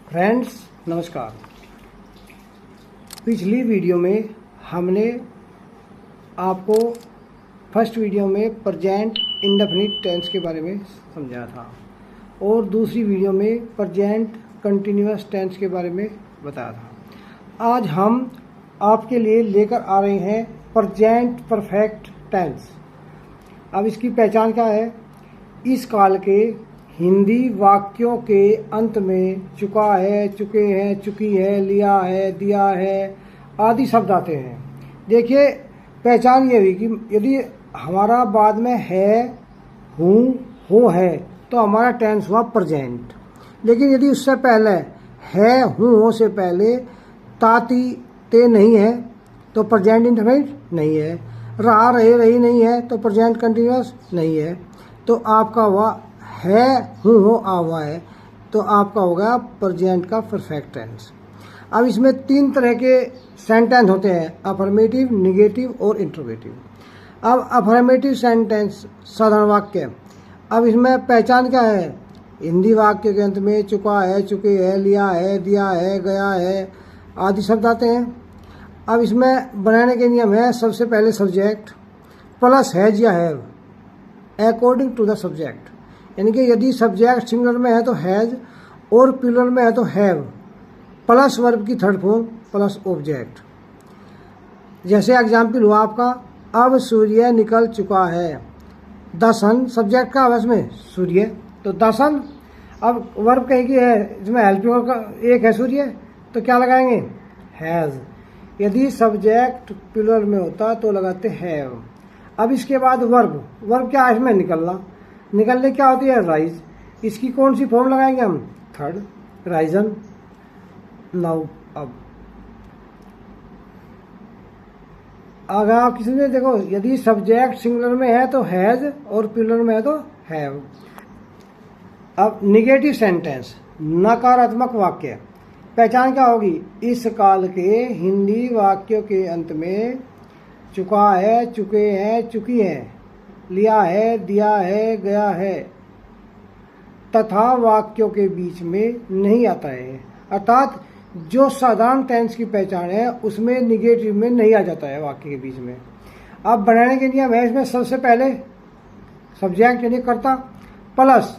Friends नमस्कार। पिछली video में हमने आपको फर्स्ट वीडियो में प्रेजेंट इंडेफिनिट टेंस के बारे में समझाया था और दूसरी वीडियो में प्रेजेंट कंटिन्यूअस टेंस के बारे में बताया था। आज हम आपके लिए लेकर आ रहे हैं प्रेजेंट परफेक्ट टेंस। अब इसकी पहचान क्या है? इस काल के हिंदी वाक्यों के अंत में चुका है, चुके हैं, चुकी है, लिया है, दिया है आदि शब्द आते हैं। देखिए पहचान ये हुई कि यदि हमारा बाद में है, हूँ, हो है तो हमारा टेंस हुआ प्रेजेंट। लेकिन यदि उससे पहले है, हूँ, हो से पहले ताती ते नहीं है तो प्रेजेंट इंडेफिनिट नहीं है। रहा, रहे, रही नहीं है तो प्रेजेंट कंटिन्यूअस नहीं है। तो आपका हुआ है, हूँ, हो आ हुआ है तो आपका होगा प्रेजेंट का परफेक्ट टेंस। अब इसमें तीन तरह के सेंटेंस होते हैं, अफर्मेटिव, निगेटिव और इंट्रोगेटिव। अब अफर्मेटिव सेंटेंस साधारण वाक्य। अब इसमें पहचान क्या है? हिंदी वाक्य के अंत में चुका है, चुके है, लिया है, दिया है, गया है आदि शब्द आते हैं। अब इसमें बनाने के नियम है, सबसे पहले सब्जेक्ट प्लस हैज या have according to the subject. यानी कि यदि सब्जेक्ट सिंगुलर में है तो हैज और प्लूरल में है तो हैव प्लस वर्ब की थर्ड फॉर्म प्लस ऑब्जेक्ट। जैसे एग्जाम्पल हुआ आपका, अब सूर्य निकल चुका है। द सन सब्जेक्ट का है इसमें सूर्य, तो द सन। अब वर्ब कहीं की है, इसमें हेल्पिंग का एक है सूर्य, तो क्या लगाएंगे? हैज। यदि सब्जेक्ट प्लूरल में होता तो लगाते हैव। अब इसके बाद वर्ब क्या है इसमें? निकलना। निकलने क्या होती है? राइज। इसकी कौन सी फॉर्म लगाएंगे हम? Third, Ryzen. नाउ अब अगर आप किसी ने देखो, यदि सब्जेक्ट सिंगुलर में है तो हैज और प्लूरल में है तो हैव। अब निगेटिव सेंटेंस नकारात्मक वाक्य। पहचान क्या होगी? इस काल के हिंदी वाक्यों के अंत में चुका है, चुके हैं, चुकी हैं, लिया है, दिया है, गया है तथा वाक्यों के बीच में नहीं आता है। अर्थात जो साधारण टेंस की पहचान है उसमें निगेटिव में नहीं आ जाता है वाक्य के बीच में। अब बनाने के नियम है, इसमें सबसे पहले सब्जेक्ट यानी कर्ता प्लस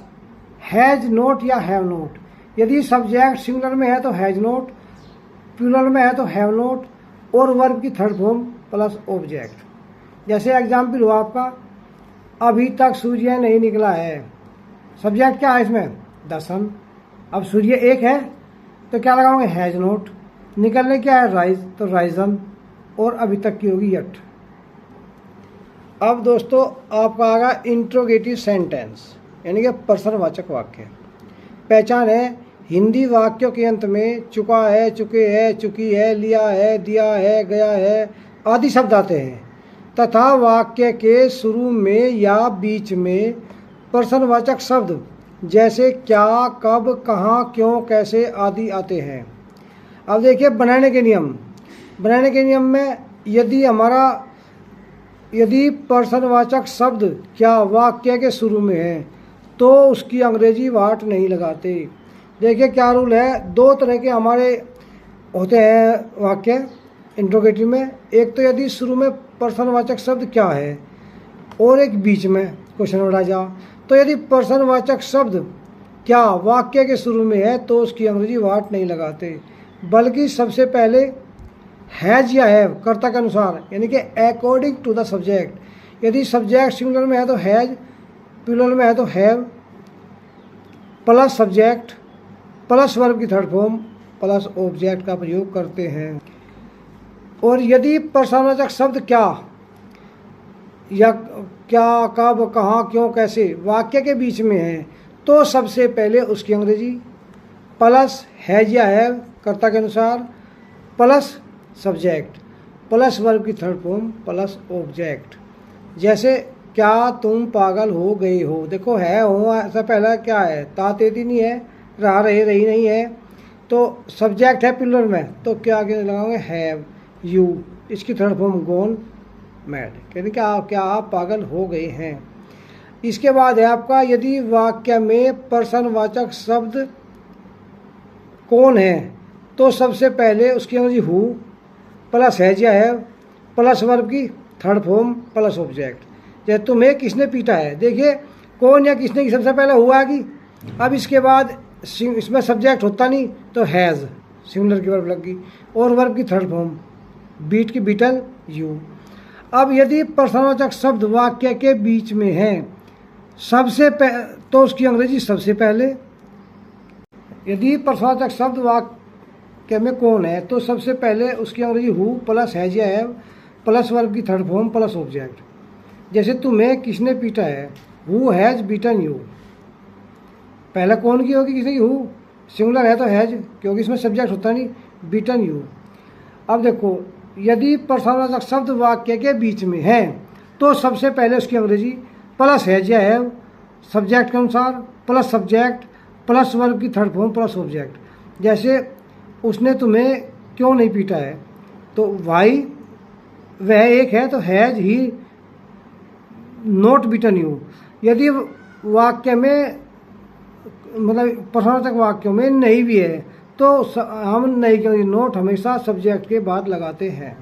हैज नोट या हैव नोट। यदि सब्जेक्ट सिंगुलर में है तो हैज नोट, प्लूरल में है तो हैव नोट और वर्ब की थर्ड फॉर्म प्लस ऑब्जेक्ट। जैसे एग्जाम्पल हुआ आपका, अभी तक सूर्य नहीं निकला है। सब्जेक्ट क्या है इसमें? द सन। अब सूर्य एक है तो क्या लगाओगे? Has note. निकलने क्या है? राइज, तो राइजन और अभी तक की होगी यट। अब दोस्तों आपका आएगा इंट्रोगेटिव सेंटेंस यानी कि प्रश्नवाचक वाक्य। पहचान है, हिंदी वाक्यों के अंत में चुका है, चुके हैं, चुकी है, लिया है, दिया है, गया है आदि शब्द आते हैं तथा वाक्य के शुरू में या बीच में प्रश्नवाचक शब्द जैसे क्या, कब, कहाँ, क्यों, कैसे आदि आते हैं। अब देखिए बनाने के नियम। बनाने के नियम में यदि प्रश्नवाचक शब्द क्या वाक्य के शुरू में है तो उसकी अंग्रेजी वाट नहीं लगाते। देखिए क्या रूल है, दो तरह के हमारे होते हैं वाक्य इंट्रोगेटिव में। एक तो यदि शुरू में प्रश्नवाचक शब्द क्या है और एक बीच में क्वेश्चन वर्ड आ जा, तो यदि प्रश्नवाचक शब्द क्या वाक्य के शुरू में है तो उसकी अंग्रेजी वाट नहीं लगाते, बल्कि सबसे पहले हैज या हैव कर्ता के अनुसार यानी कि अकॉर्डिंग टू द सब्जेक्ट। यदि सब्जेक्ट सिंगुलर में है तो हैज, प्लूरल में है तो have plus subject plus verb की थर्ड फॉर्म प्लस ऑब्जेक्ट का प्रयोग करते हैं। और यदि प्रश्नवाचक शब्द क्या या क्या, कब, कहाँ, क्यों, कैसे वाक्य के बीच में है तो सबसे पहले उसकी अंग्रेजी प्लस हैज या हैव कर्ता के अनुसार प्लस सब्जेक्ट प्लस वर्ब की थर्ड फॉर्म प्लस ऑब्जेक्ट। जैसे क्या तुम पागल हो गए हो। देखो है, हो ऐसा पहला क्या है? तातेती नहीं है, रहा, रहे, रही नहीं है, तो सब्जेक्ट है प्लूरल में तो क्या आगे लगाओगे? Have you. इसकी थर्ड फॉर्म गोन मैड यानी क्या आप पागल हो गए हैं। इसके बाद है आपका, यदि वाक्य में प्रश्नवाचक शब्द कौन है, तो सबसे पहले उसकी अंग्रेजी हु प्लस हैज या हैव प्लस वर्ब की थर्ड फॉर्म प्लस ऑब्जेक्ट। जैसे तुम्हें किसने पीटा है, देखिए कौन या किसने की सबसे पहले हुआ की, अब इसके बाद इसमें सब्जेक्ट होता नहीं तो हैज़ सिंगुलर की वर्ब लग गई और वर्ब की थर्ड फॉर्म बीट की बीटन यू। अब यदि प्रश्नवाचक शब्द वाक्य के बीच में है तो उसकी अंग्रेजी सबसे पहले। यदि प्रश्नवाचक शब्द वाक्य में कौन है तो सबसे पहले उसकी अंग्रेजी हु प्लस हैज या हैव प्लस वर्ब की थर्ड फॉर्म प्लस ऑब्जेक्ट। जैसे तुम्हें किसने पीटा है, हु हैज बीटन यू, पहला कौन की होगी, किसने की, हु, सिंगुलर है तो हैज क्योंकि इसमें सब्जेक्ट होता नहीं, बीटन यू। अब देखो यदि प्रश्नवाचक शब्द वाक्य के बीच में है तो सबसे पहले उसकी अंग्रेजी प्लस हैज या हैव सब्जेक्ट के अनुसार प्लस सब्जेक्ट प्लस वर्ब की थर्ड फॉर्म प्लस ऑब्जेक्ट। जैसे उसने तुम्हें क्यों नहीं पीटा है, तो वाई वह एक है तो has he not beaten you. यदि वाक्य में मतलब प्रश्नवाचक वाक्यों में नहीं भी है तो हम नहीं, नोट हमेशा सब्जेक्ट के बाद लगाते हैं।